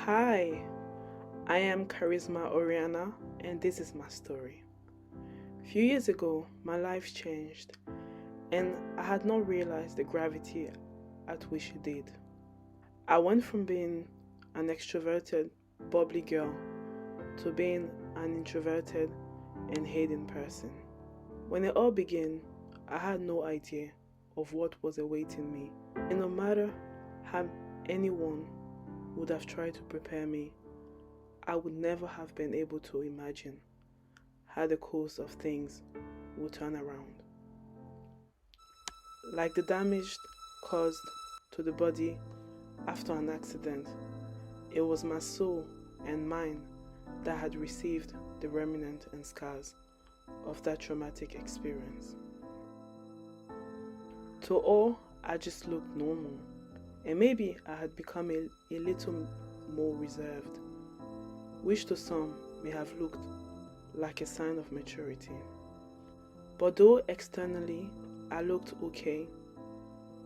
Hi, I am Charisma Oriana, and this is my story. A few years ago, my life changed, and I had not realized the gravity at which it did. I went from being an extroverted, bubbly girl to being an introverted and hating person. When it all began, I had no idea of what was awaiting me, and no matter how anyone would have tried to prepare me, I would never have been able to imagine how the course of things would turn around. Like the damage caused to the body after an accident, it was my soul and mind that had received the remnant and scars of that traumatic experience. To all, I just looked normal, and maybe I had become a little more reserved, which to some may have looked like a sign of maturity. But though externally I looked okay,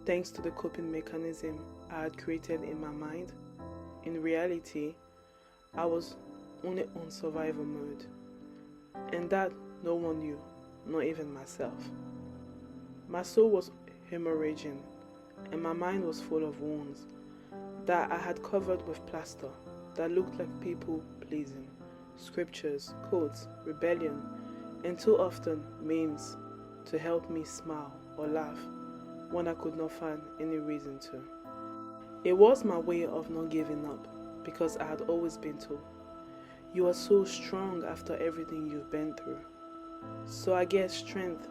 thanks to the coping mechanism I had created in my mind, in reality, I was only on survival mode, and that no one knew, not even myself. My soul was hemorrhaging, and my mind was full of wounds that I had covered with plaster that looked like people pleasing, scriptures, quotes, rebellion, and too often memes to help me smile or laugh when I could not find any reason to. It was my way of not giving up because I had always been told, "You are so strong after everything you've been through." So I guess strength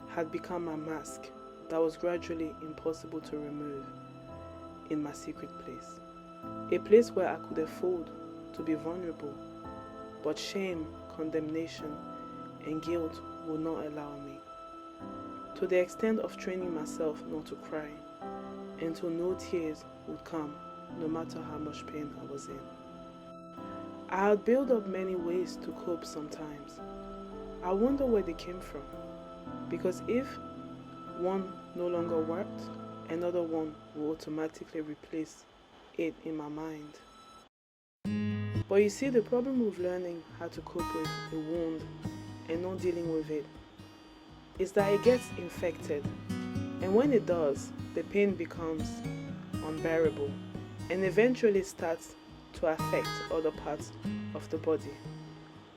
had become my mask that was gradually impossible to remove in my secret place. A place where I could afford to be vulnerable, but shame, condemnation, and guilt would not allow me. To the extent of training myself not to cry, until no tears would come, no matter how much pain I was in. I had built up many ways to cope sometimes. I wonder where they came from, because if one no longer worked, another one will automatically replace it in my mind. But you see, the problem with learning how to cope with a wound and not dealing with it is that it gets infected, and when it does, the pain becomes unbearable and eventually starts to affect other parts of the body,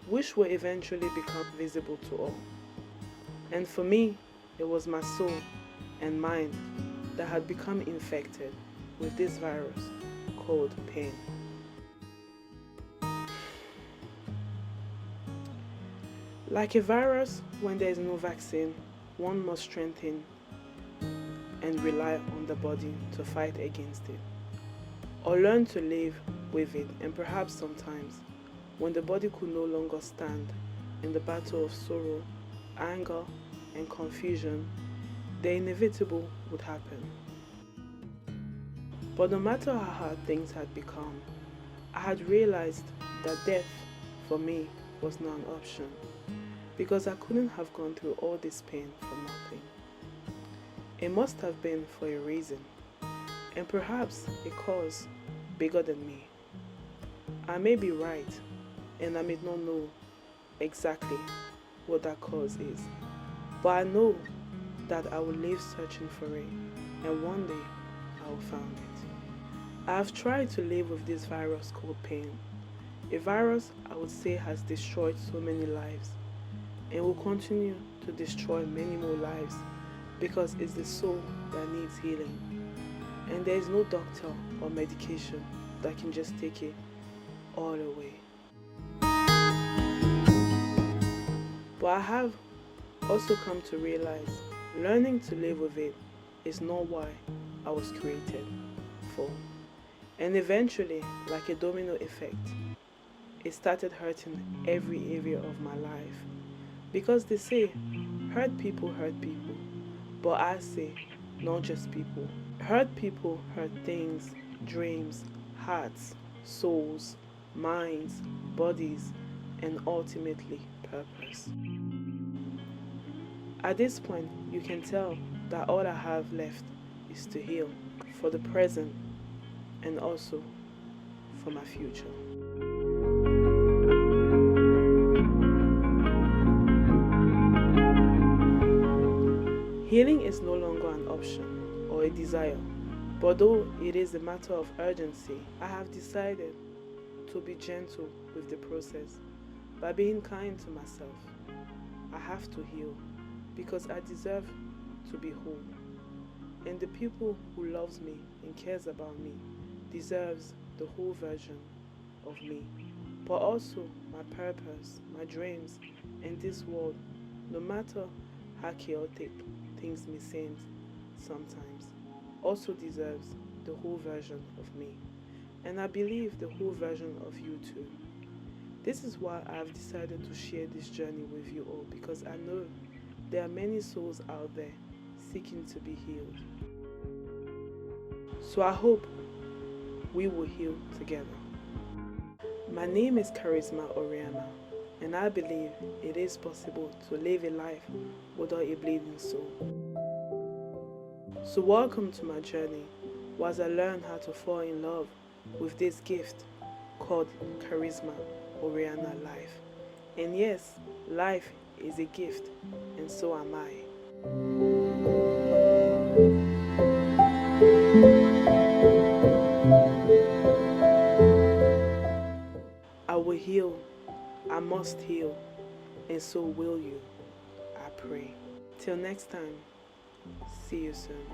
which will eventually become visible to all. And for me, it was my soul and mind that had become infected with this virus called pain. Like a virus, when there is no vaccine, one must strengthen and rely on the body to fight against it, or learn to live with it. And perhaps sometimes, when the body could no longer stand in the battle of sorrow, anger, and confusion, the inevitable would happen. But no matter how hard things had become, I had realized that death, for me, was not an option, because I couldn't have gone through all this pain for nothing. It must have been for a reason, and perhaps a cause bigger than me. I may be right, and I may not know exactly what that cause is, but I know that I will live searching for it, and one day I will find it. I have tried to live with this virus called pain, a virus I would say has destroyed so many lives and will continue to destroy many more lives because it's the soul that needs healing, and there is no doctor or medication that can just take it all away. But I have also come to realize learning to live with it is not why I was created for. And eventually, like a domino effect, it started hurting every area of my life. Because they say, hurt people, but I say, not just people. Hurt people hurt things, dreams, hearts, souls, minds, bodies, and ultimately purpose. At this point, you can tell that all I have left is to heal for the present and also for for my future. Healing is no longer an option or a desire, but though it is a matter of urgency, I have decided to be gentle with the process by being kind to myself. I have to heal because I deserve to be whole. And the people who loves me and cares about me deserves the whole version of me. But also my purpose, my dreams, and this world, no matter how chaotic things may seem sometimes, also deserves the whole version of me. And I believe the whole version of you too. This is why I have decided to share this journey with you all, because I know there are many souls out there seeking to be healed. So I hope we will heal together. My name is Charisma Oriana, and I believe it is possible to live a life without a bleeding soul. So welcome to my journey as I learn how to fall in love with this gift called Charisma Oriana life. And yes, life is a gift, and so am I. I will heal, I must heal, and so will you, I pray. Till next time, see you soon.